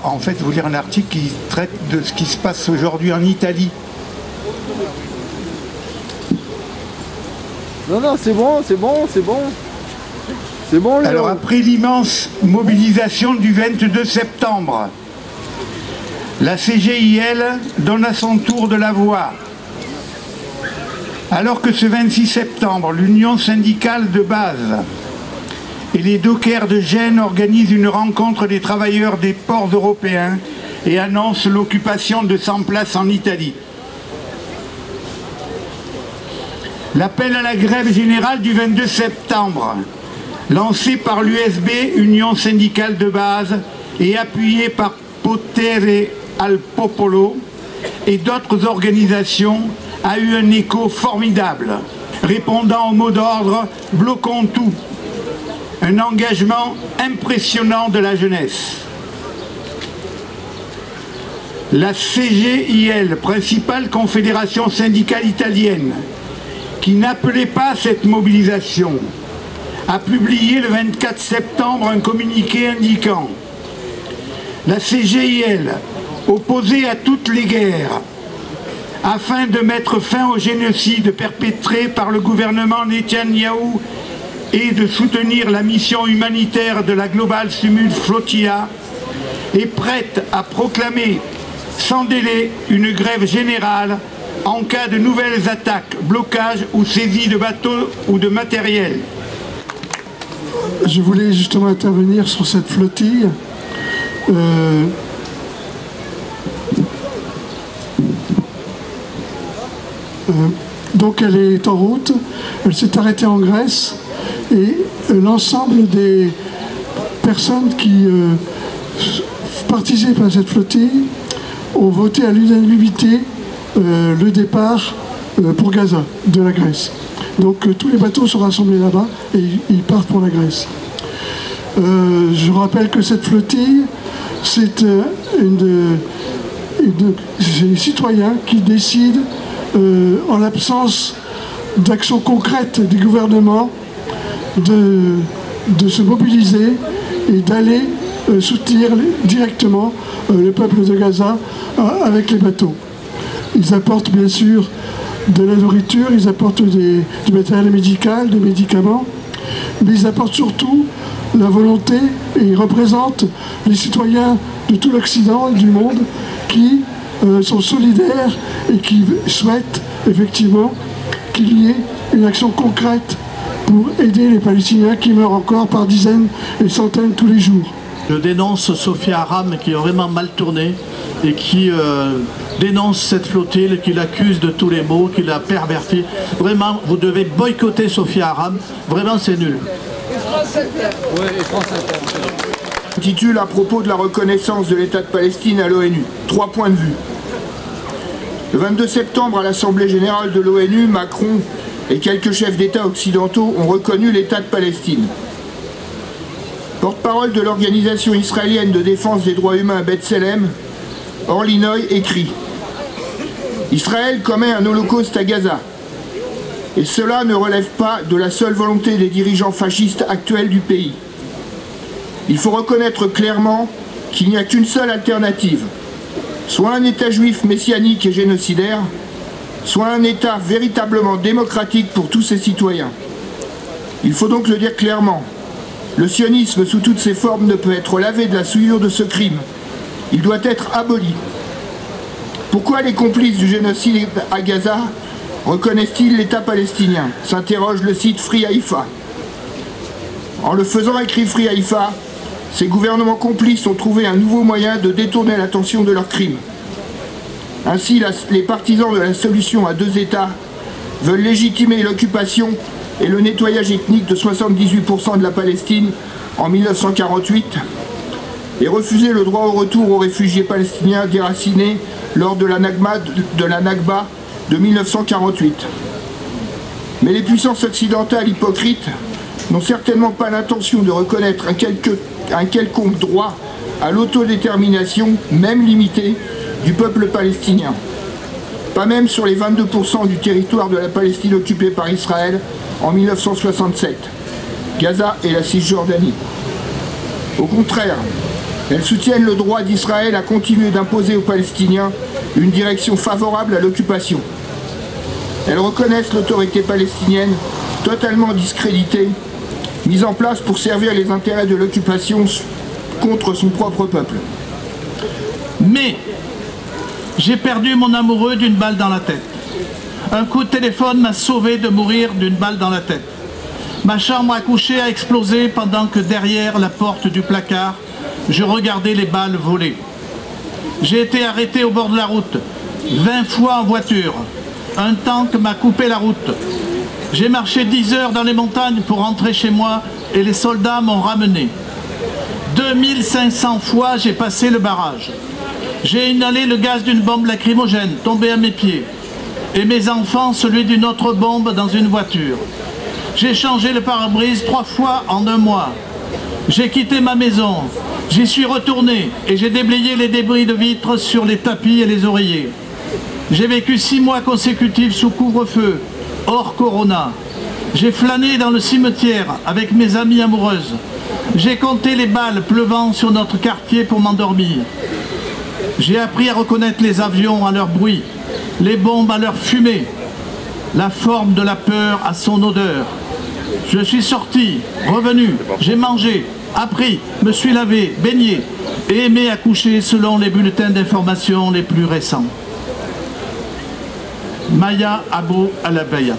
en fait vous lire un article qui traite de ce qui se passe aujourd'hui en Italie. Non, non, c'est bon, c'est bon, c'est bon. C'est bon, Léon. Alors après l'immense mobilisation du 22 septembre, la CGIL donne à son tour de la voix. Alors que ce 26 septembre, l'Union syndicale de base et les dockers de Gênes organisent une rencontre des travailleurs des ports européens et annoncent l'occupation de 100 places en Italie. L'appel à la grève générale du 22 septembre, lancé par l'USB, Union syndicale de base, et appuyé par Potere al Popolo et d'autres organisations, a eu un écho formidable, répondant au mot d'ordre « Bloquons tout », un engagement impressionnant de la jeunesse. La CGIL, principale confédération syndicale italienne, qui n'appelait pas à cette mobilisation, a publié le 24 septembre un communiqué indiquant « La CGIL, opposée à toutes les guerres, afin de mettre fin au génocide perpétré par le gouvernement Netanyahou et de soutenir la mission humanitaire de la Global Summit Flotilla, est prête à proclamer sans délai une grève générale en cas de nouvelles attaques, blocages ou saisies de bateaux ou de matériel. » Je voulais justement intervenir sur cette flottille. Donc elle est en route, elle s'est arrêtée en Grèce et l'ensemble des personnes qui participent à cette flottille ont voté à l'unanimité le départ pour Gaza de la Grèce. Donc tous les bateaux sont rassemblés là-bas et ils partent pour la Grèce. Je rappelle que cette flottille, c'est les citoyens qui décident, en l'absence d'action concrète du gouvernement, de se mobiliser et d'aller soutenir directement le peuple de Gaza avec les bateaux. Ils apportent bien sûr de la nourriture, ils apportent du matériel médical, des médicaments, mais ils apportent surtout la volonté et ils représentent les citoyens de tout l'Occident et du monde qui sont solidaires et qui souhaitent effectivement qu'il y ait une action concrète pour aider les Palestiniens qui meurent encore par dizaines et centaines tous les jours. Je dénonce Sophia Aram qui a vraiment mal tourné et qui dénonce cette flottille, qui l'accuse de tous les maux, qui l'a pervertie. Vraiment, vous devez boycotter Sophia Aram. Vraiment, c'est nul. Intitule à propos de la reconnaissance de l'État de Palestine à l'ONU. 3 points de vue. Le 22 septembre, à l'Assemblée générale de l'ONU, Macron et quelques chefs d'État occidentaux ont reconnu l'État de Palestine. Porte-parole de l'Organisation israélienne de défense des droits humains à Bethléem, Orly Noy, écrit « Israël commet un holocauste à Gaza. Et cela ne relève pas de la seule volonté des dirigeants fascistes actuels du pays. Il faut reconnaître clairement qu'il n'y a qu'une seule alternative, soit un État juif messianique et génocidaire, soit un État véritablement démocratique pour tous ses citoyens. Il faut donc le dire clairement, le sionisme sous toutes ses formes ne peut être lavé de la souillure de ce crime. Il doit être aboli. Pourquoi les complices du génocide à Gaza reconnaissent-ils l'État palestinien ? S'interroge le site Free Haïfa. En le faisant, écrit Free Haïfa, ces gouvernements complices ont trouvé un nouveau moyen de détourner l'attention de leurs crimes. Ainsi, les partisans de la solution à 2 États veulent légitimer l'occupation et le nettoyage ethnique de 78% de la Palestine en 1948 et refuser le droit au retour aux réfugiés palestiniens déracinés lors de la Nakba de 1948. Mais les puissances occidentales hypocrites n'ont certainement pas l'intention de reconnaître un quelconque droit à l'autodétermination, même limité, du peuple palestinien. Pas même sur les 22% du territoire de la Palestine occupée par Israël en 1967, Gaza et la Cisjordanie. Au contraire, Elles soutiennent le droit d'Israël à continuer d'imposer aux Palestiniens une direction favorable à l'occupation. Elles reconnaissent l'autorité palestinienne totalement discréditée, mise en place pour servir les intérêts de l'occupation contre son propre peuple. Mais j'ai perdu mon amoureux d'une balle dans la tête. Un coup de téléphone m'a sauvé de mourir d'une balle dans la tête. Ma chambre à coucher a explosé pendant que derrière la porte du placard, je regardais les balles voler. J'ai été arrêté au bord de la route, 20 fois en voiture. Un tank m'a coupé la route. J'ai marché 10 heures dans les montagnes pour rentrer chez moi et les soldats m'ont ramené. 2500 fois j'ai passé le barrage. J'ai inhalé le gaz d'une bombe lacrymogène tombée à mes pieds. Et mes enfants celui d'une autre bombe dans une voiture. J'ai changé le pare-brise 3 fois en 1 mois. J'ai quitté ma maison. J'y suis retourné et j'ai déblayé les débris de vitres sur les tapis et les oreillers. J'ai vécu 6 mois consécutifs sous couvre-feu, hors corona. J'ai flâné dans le cimetière avec mes amies amoureuses. J'ai compté les balles pleuvant sur notre quartier pour m'endormir. J'ai appris à reconnaître les avions à leur bruit, les bombes à leur fumée, la forme de la peur à son odeur. Je suis sorti, revenu, j'ai mangé, appris, me suis lavé, baigné et aimé accoucher selon les bulletins d'information les plus récents. Maya Abou Alabaya.